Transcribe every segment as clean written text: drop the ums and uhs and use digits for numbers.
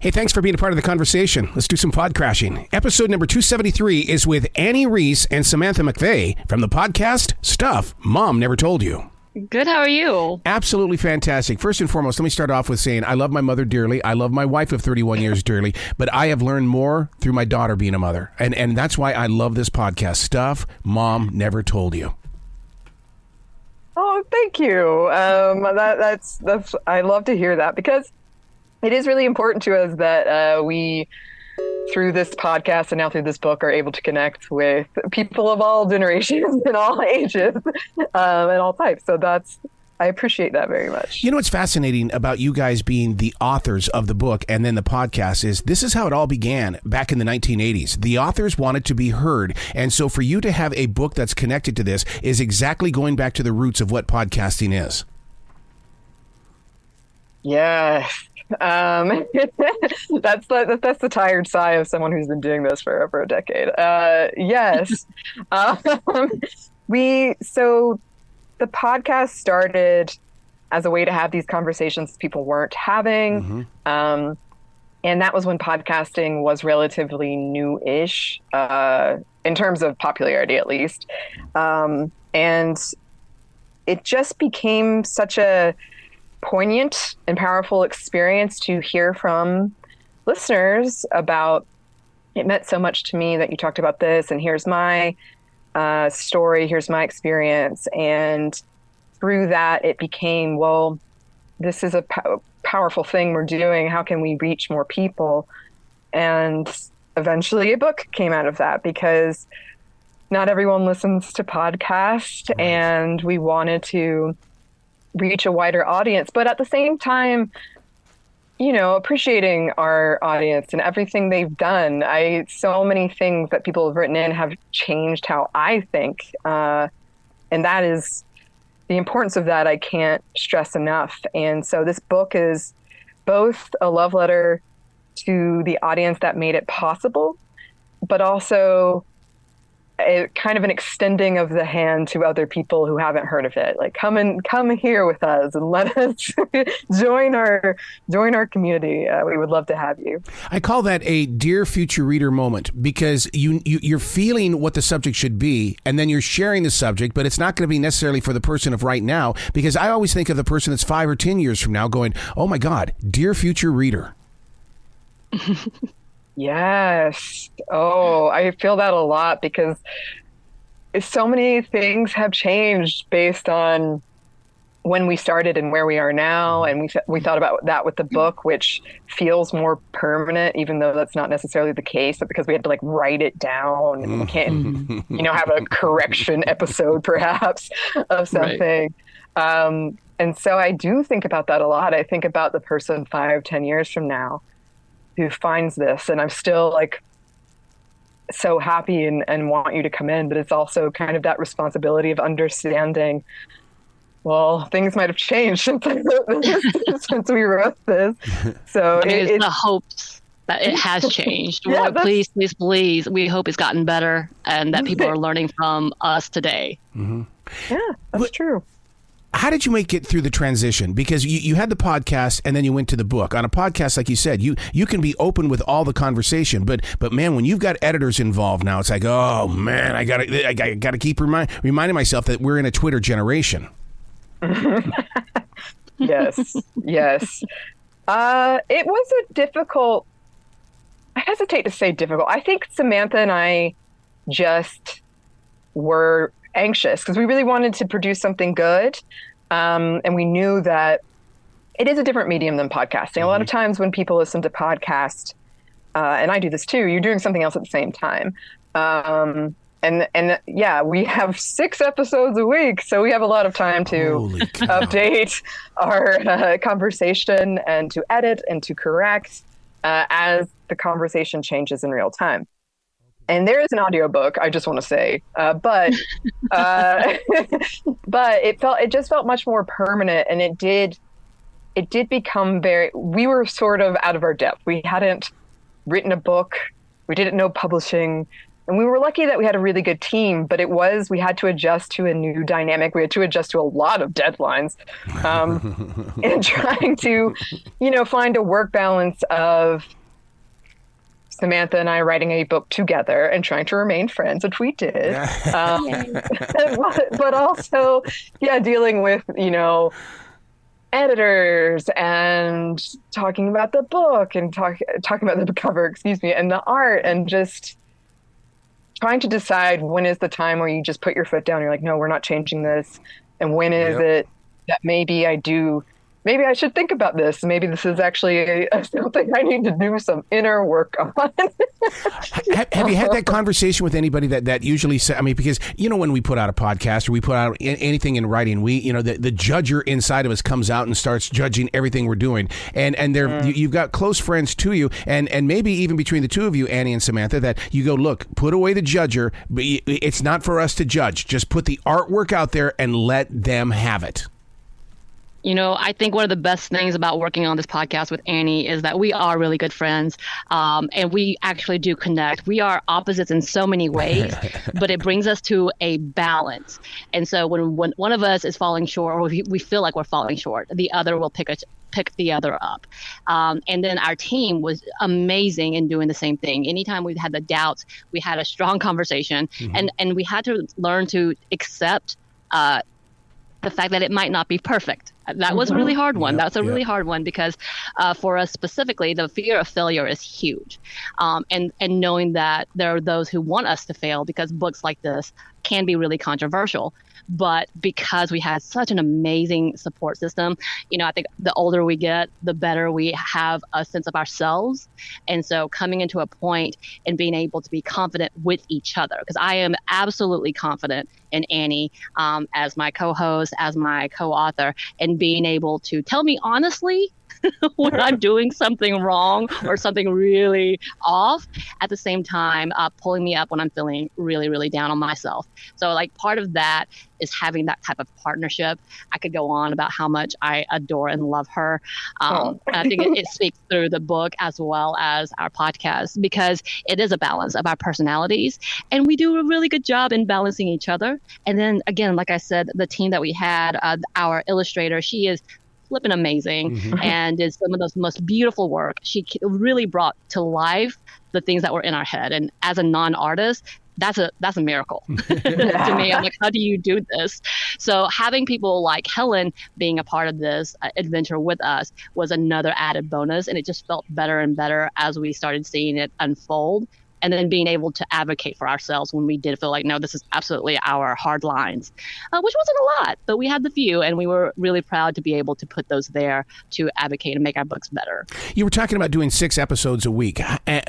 Hey, thanks for being a part of the conversation. Let's do some pod crashing. Episode number 273 is with Anney and Samantha McVey from the podcast Stuff Mom Never Told You. Good. How are you? Absolutely fantastic. First and foremost, let me start off with saying I love my mother dearly. I love my wife of 31 years dearly, but I have learned more through my daughter being a mother. And that's why I love this podcast, Stuff Mom Never Told You. Oh, thank you. That's I love to hear that, because it is really important to us that we, through this podcast and now through this book, are able to connect with people of all generations and all ages and all types. So I appreciate that very much. You know what's fascinating about you guys being the authors of the book and then the podcast is this is how it all began back in the 1980s. The authors wanted to be heard. And so for you to have a book that's connected to this is exactly going back to the roots of what podcasting is. Yes. That's the tired sigh of someone who's been doing this for over a decade. Yes. The podcast started as a way to have these conversations people weren't having. Mm-hmm. And that was when podcasting was relatively new-ish, in terms of popularity, at least. And it just became such a poignant and powerful experience to hear from listeners about, it meant so much to me that you talked about this, and here's my story, here's my experience. And through that, it became, well, this is a powerful thing we're doing. How can we reach more people? And eventually a book came out of that, because not everyone listens to podcasts, right. And we wanted to reach a wider audience, but at the same time, appreciating our audience and everything they've done. So many things that people have written in have changed how I think. And that is the importance of that. I can't stress enough. And so this book is both a love letter to the audience that made it possible, but also kind of an extending of the hand to other people who haven't heard of it. Like, come here with us and let us join our community. We would love to have you. I call that a dear future reader moment, because you're feeling what the subject should be, and then you're sharing the subject, but it's not going to be necessarily for the person of right now, because I always think of the person that's 5 or 10 years from now going, oh my God, dear future reader. Yes. Oh, I feel that a lot, because so many things have changed based on when we started and where we are now. And we thought about that with the book, which feels more permanent, even though that's not necessarily the case, but because we had to write it down, and we can't, have a correction episode perhaps of something. Right. And so I do think about that a lot. I think about the person 5-10 years from now who finds this, and I'm still so happy and want you to come in, but it's also kind of that responsibility of understanding, well, things might have changed since we wrote this. So it's the hopes that it has changed. Yeah, please, we hope it's gotten better, and that people are learning from us today. Mm-hmm. Yeah, that's true. How did you make it through the transition? Because you had the podcast and then you went to the book. On a podcast, like you said, you can be open with all the conversation, but man, when you've got editors involved now, it's like, oh man, I gotta keep reminding myself that we're in a Twitter generation. Yes. It was a difficult. I hesitate to say difficult. I think Samantha and I just were anxious because we really wanted to produce something good. And we knew that it is a different medium than podcasting. Mm-hmm. A lot of times when people listen to podcasts, and I do this too, you're doing something else at the same time. And yeah, we have 6 episodes a week, so we have a lot of time to update our conversation and to edit and to correct as the conversation changes in real time. And there is an audiobook, I just want to say, but it just felt much more permanent, and it did become we were sort of out of our depth. We hadn't written a book. We didn't know publishing. And we were lucky that we had a really good team, but we had to adjust to a new dynamic. We had to adjust to a lot of deadlines, and trying to, find a work balance of Samantha and I writing a book together and trying to remain friends, which we did. But also, dealing with, editors and talking about the book and talking about the cover, and the art, and just trying to decide when is the time where you just put your foot down. You're like, no, we're not changing this. And when is it that maybe I should think about this. Maybe this is actually something I need to do some inner work on. Have you had that conversation with anybody that usually say, because, when we put out a podcast or we put out anything in writing, we, the judger inside of us comes out and starts judging everything we're doing. And you've got close friends to you, and maybe even between the two of you, Anney and Samantha, that you go, look, put away the judger. It's not for us to judge. Just put the artwork out there and let them have it. I think one of the best things about working on this podcast with Anney is that we are really good friends, and we actually do connect. We are opposites in so many ways, but it brings us to a balance. And so when one of us is falling short, or we feel like we're falling short, the other will pick the other up. And then our team was amazing in doing the same thing. Anytime we had the doubts, we had a strong conversation, and we had to learn to accept the fact that it might not be perfect. That was a really hard one. That's a really hard one because for us specifically, the fear of failure is huge. And knowing that there are those who want us to fail because books like this can be really controversial. But because we had such an amazing support system, I think the older we get, the better we have a sense of ourselves. And so coming into a point and being able to be confident with each other, because I am absolutely confident in Anney as my co-host, as my co-author, and being able to tell me honestly when I'm doing something wrong or something really off, at the same time pulling me up when I'm feeling really, really down on myself. So part of that is having that type of partnership. I could go on about how much I adore and love her. And I think it speaks through the book as well as our podcast, because it is a balance of our personalities, and we do a really good job in balancing each other. And then again, like I said, the team that we had, our illustrator, she is flipping amazing and did some of the most beautiful work. She really brought to life the things that were in our head. And as a non-artist, that's a miracle to me. I'm like, how do you do this? So having people like Helen being a part of this adventure with us was another added bonus. And it just felt better and better as we started seeing it unfold. And then being able to advocate for ourselves when we did feel like, no, this is absolutely our hard lines, which wasn't a lot, but we had the few, and we were really proud to be able to put those there to advocate and make our books better. You were talking about doing 6 episodes a week.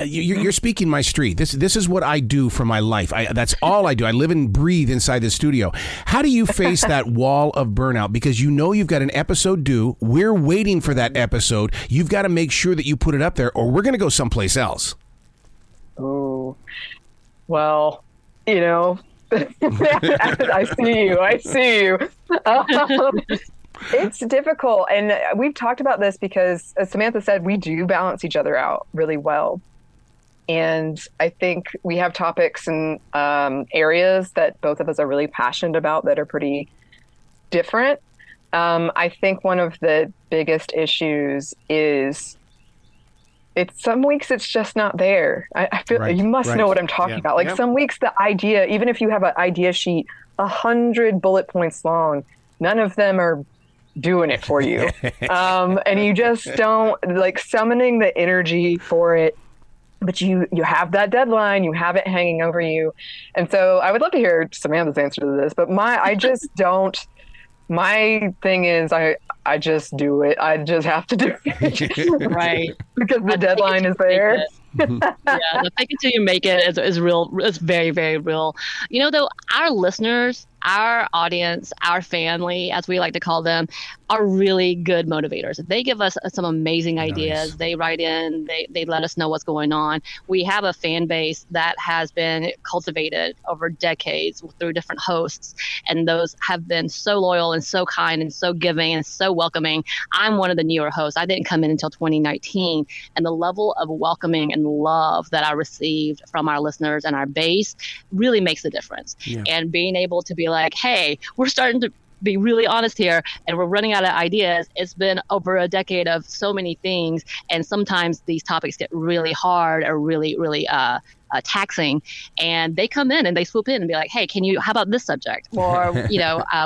You're speaking my street. This is what I do for my life. That's all I do. I live and breathe inside the studio. How do you face that wall of burnout? Because you've got an episode due. We're waiting for that episode. You've got to make sure that you put it up there, or we're going to go someplace else. Oh, well, I see you. It's difficult. And we've talked about this because, as Samantha said, we do balance each other out really well. And I think we have topics and areas that both of us are really passionate about that are pretty different. I think one of the biggest issues is some weeks it's just not there. I feel you must know what I'm talking about. Some weeks the idea, even if you have an idea sheet 100 bullet points long, none of them are doing it for you. And you just don't summoning the energy for it. But you have that deadline, you have it hanging over you. And so I would love to hear Samantha's answer to this, but I just don't. My thing is, I just do it. I just have to do it. Right. Because the deadline is there. The fake it till you make it is real. It's very, very real. Though, our listeners, our audience, our family, as we like to call them, are really good motivators. They give us some amazing ideas. Nice. They write in, they let us know what's going on. We have a fan base that has been cultivated over decades through different hosts. And those have been so loyal and so kind and so giving and so welcoming. I'm one of the newer hosts. I didn't come in until 2019. And the level of welcoming and love that I received from our listeners and our base really makes a difference. Yeah. And being able to be like, hey, we're starting to be really honest here and we're running out of ideas. It's been over a decade of so many things. And sometimes these topics get really hard or really, really taxing, and they come in and they swoop in and be like, hey, how about this subject? Or,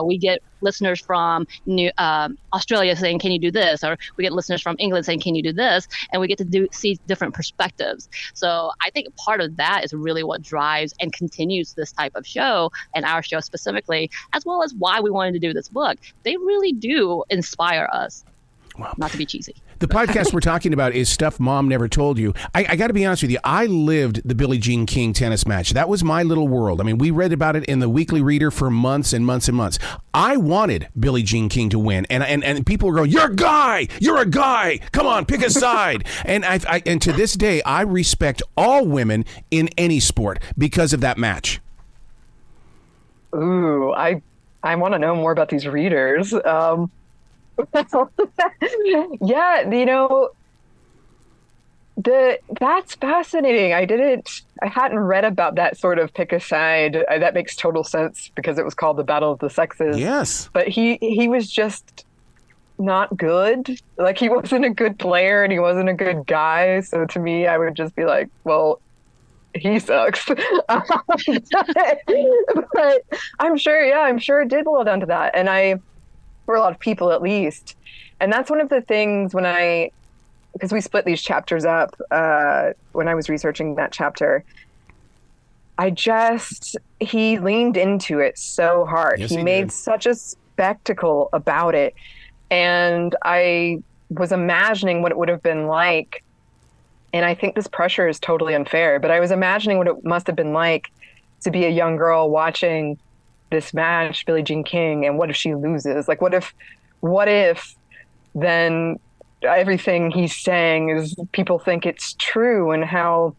we get listeners from Australia saying, can you do this? Or we get listeners from England saying, can you do this? And we get to see different perspectives. So I think part of that is really what drives and continues this type of show, and our show specifically, as well as why we wanted to do this book. They really do inspire us. Wow. Not to be cheesy. The podcast we're talking about is Stuff Mom Never Told You. I got to be honest with you. I lived the Billie Jean King tennis match. That was my little world. I mean, we read about it in the Weekly Reader for months and months and months. I wanted Billie Jean King to win. And people were going, you're a guy. You're a guy. Come on, pick a side. And and to this day, I respect all women in any sport because of that match. Ooh, I want to know more about these readers. Yeah, that's fascinating. I hadn't read about that sort of pick a side. That makes total sense because it was called the Battle of the Sexes. Yes. But he was just not good. Like, he wasn't a good player and he wasn't a good guy. So to me, I would just be like, well, he sucks. But I'm sure it did boil down to that. And for a lot of people at least. And that's one of the things because we split these chapters up when I was researching that chapter, he leaned into it so hard. Yes, he made such a spectacle about it. And I was imagining what it would have been like. And I think this pressure is totally unfair, but I was imagining what it must have been like to be a young girl watching this match, Billie Jean King, and what if she loses? Like, what if then everything he's saying is people think it's true, and how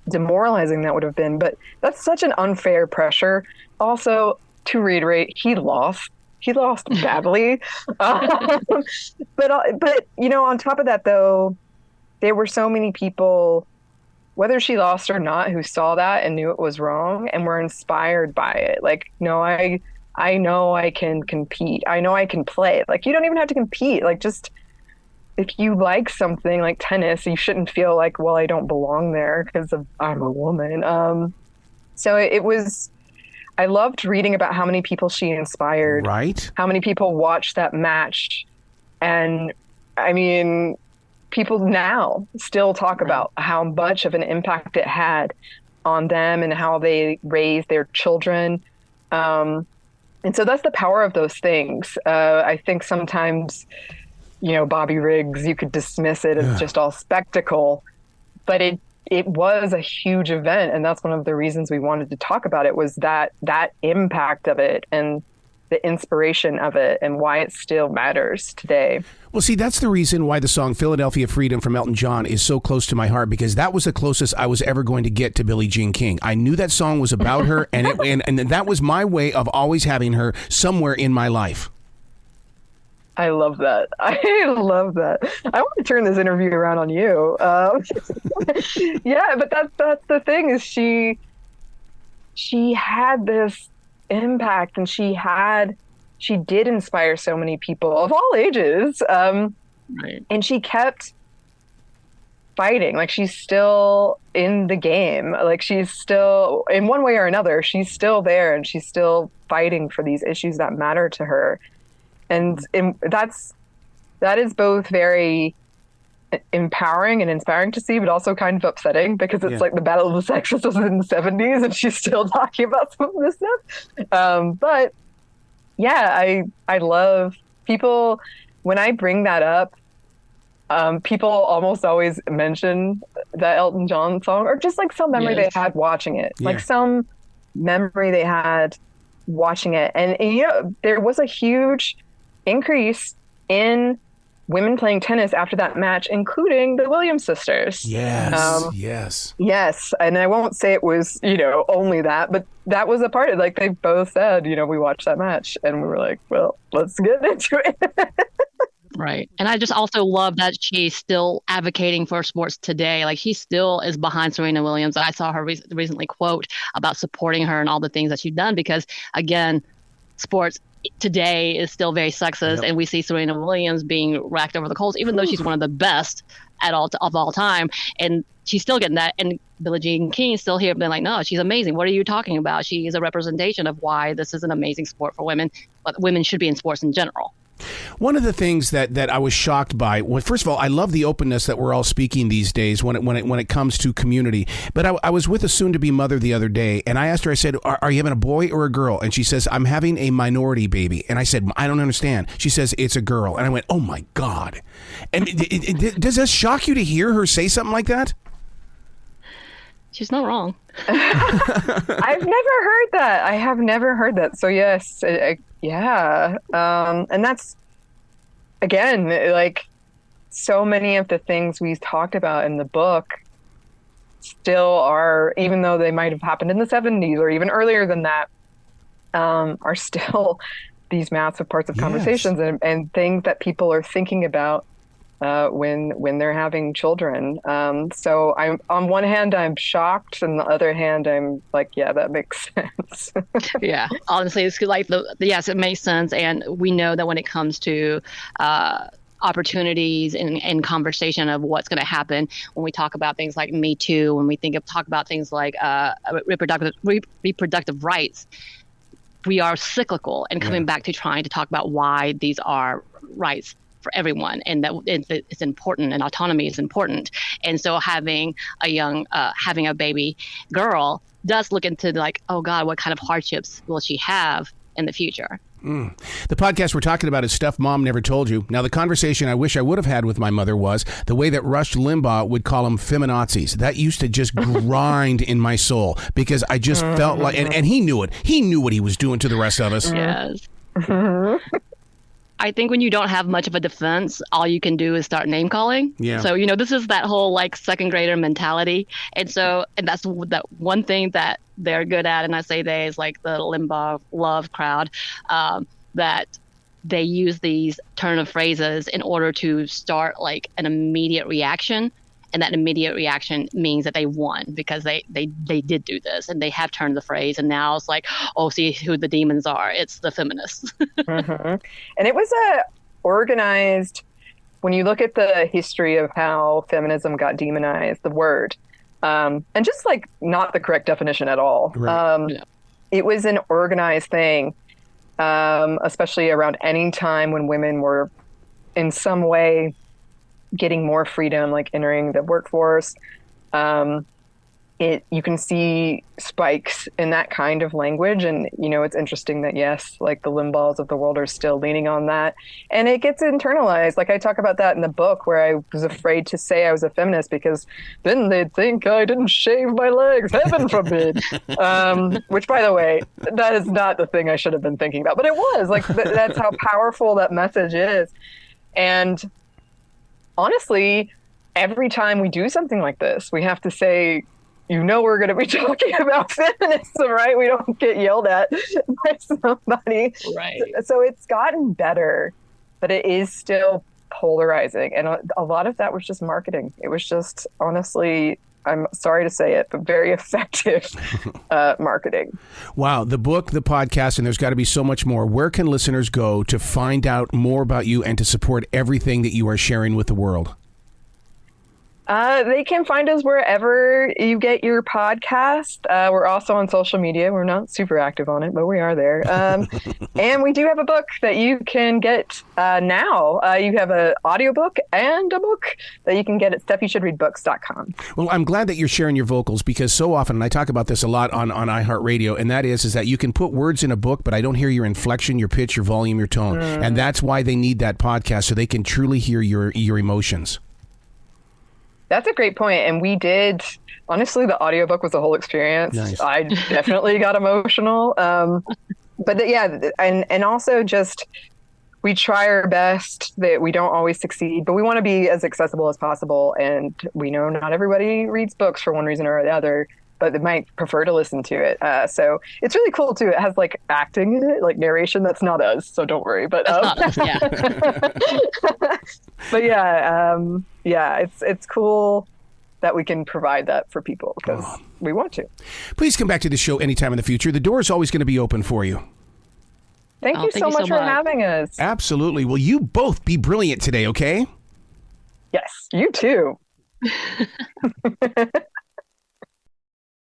demoralizing that would have been. But that's such an unfair pressure. Also, to reiterate, he lost badly. But on top of that, though, there were so many people, whether she lost or not, who saw that and knew it was wrong and were inspired by it. Like, no, I know I can compete. I know I can play. Like, you don't even have to compete. Like, just if you like something like tennis, you shouldn't feel like, well, I don't belong there because I'm a woman. So I loved reading about how many people she inspired. Right. How many people watched that match. And I mean, people now still talk about how much of an impact it had on them and how they raised their children. And so that's the power of those things. I think sometimes, Bobby Riggs, you could dismiss it as just all spectacle, but it was a huge event. And that's one of the reasons we wanted to talk about it, was that impact of it and the inspiration of it and why it still matters today. Well, see, that's the reason why the song Philadelphia Freedom from Elton John is so close to my heart, because that was the closest I was ever going to get to Billie Jean King. I knew that song was about her, and that was my way of always having her somewhere in my life. I love that. I love that. I want to turn this interview around on you. Yeah, but that's the thing, is she had this impact, and she did inspire so many people of all ages. Right. And she kept fighting. Like, she's still in the game. Like, she's still, in one way or another, she's still there, and she's still fighting for these issues that matter to her. And that is both very empowering and inspiring to see, but also kind of upsetting, because it's like the Battle of the Sexes was in the 70s and she's still talking about some of this stuff. But yeah, I love people, when I bring that up, people almost always mention that Elton John song, or just like some memory they had watching it, like some memory they had watching it. And there was a huge increase in women playing tennis after that match, including the Williams sisters. Yes. And I won't say it was, only that, but that was a part of it. Like, they both said, we watched that match and we were like, well, let's get into it. Right. And I just also love that she's still advocating for sports today. Like she still is behind Serena Williams. I saw her recently quote about supporting her and all the things that she's done because, again, sports today is still very sexist. And we see Serena Williams being racked over the coals, even though she's one of the best of all time. And she's still getting that. And Billie Jean King is still here being like, no, she's amazing. What are you talking about? She is a representation of why this is an amazing sport for women, but women should be in sports in general. One of the things that I was shocked by, well, first of all, I love the openness that we're all speaking these days when it comes to community. But I was with a soon-to-be mother the other day, and I asked her, I said, are you having a boy or a girl? And she says, I'm having a minority baby. And I said, I don't understand. She says, it's a girl. And I went, oh, my God. And does this shock you to hear her say something like that? She's not wrong. I've never heard that. I have never heard that. So, yes. Yeah. And that's, again, like so many of the things we talked about in the book still are, even though they might have happened in the 70s or even earlier than that, are still these massive parts of conversations and things that people are thinking about when they're having children. So I'm, on one hand, I'm shocked, and the other hand, I'm like, yeah, that makes sense. Yeah, honestly, it's like yes, it makes sense, and we know that when it comes to opportunities and conversation of what's going to happen when we talk about things like Me Too, when we talk about things like reproductive rights, we are cyclical and coming back to trying to talk about why these are rights for everyone, and that it's important, and autonomy is important. And so having a baby girl does look into like, oh God, what kind of hardships will she have in the future? The podcast we're talking about is Stuff Mom Never Told You. Now, the conversation I wish I would have had with my mother was the way that Rush Limbaugh would call them feminazis. That used to just grind in my soul because I just felt like, and he knew it. He knew what he was doing to the rest of us. Yes. I think when you don't have much of a defense, all you can do is start name calling. Yeah. So, this is that whole like second grader mentality. And that's that one thing that they're good at. And I say they is like the Limbaugh love crowd, that they use these turn of phrases in order to start like an immediate reaction. And that immediate reaction means that they won because they did do this and they have turned the phrase. And now it's like, oh, see who the demons are. It's the feminists. And it was organized, when you look at the history of how feminism got demonized, the word, and just like not the correct definition at all. Right. It was an organized thing, especially around any time when women were in some way getting more freedom, like entering the workforce. You can see spikes in that kind of language. And, it's interesting that, yes, like the Limbaughs of the world are still leaning on that. And it gets internalized. Like I talk about that in the book where I was afraid to say I was a feminist because then they'd think I didn't shave my legs. Heaven forbid. Which, by the way, that is not the thing I should have been thinking about. But it was. Like, that's how powerful that message is. And honestly, every time we do something like this, we have to say, we're going to be talking about feminism, right? We don't get yelled at by somebody. Right. So it's gotten better, but it is still polarizing. And a lot of that was just marketing. It was just, honestly, I'm sorry to say it, but very effective marketing. Wow. The book, the podcast, and there's got to be so much more. Where can listeners go to find out more about you and to support everything that you are sharing with the world? They can find us wherever you get your podcast. We're also on social media. We're not super active on it, but we are there. And we do have a book that you can get now. You have an audiobook and a book that you can get at stuffyoushouldreadbooks.com. Well, I'm glad that you're sharing your vocals because so often, and I talk about this a lot on iHeartRadio, and that is that you can put words in a book, but I don't hear your inflection, your pitch, your volume, your tone. And that's why they need that podcast so they can truly hear your emotions. That's a great point. And we did, honestly, the audiobook was a whole experience. Nice. I definitely got emotional. But yeah, and also just, we try our best. That we don't always succeed, but we want to be as accessible as possible. And we know not everybody reads books for one reason or the other, but they might prefer to listen to it. So it's really cool too. It has like acting in it, like narration. That's not us, so don't worry. But that's not us, yeah. But yeah, it's cool that we can provide that for people because we want to. Please come back to the show anytime in the future. The door is always going to be open for you. Thank you so much for having us. Absolutely. Well, you both be brilliant today, okay? Yes, you too.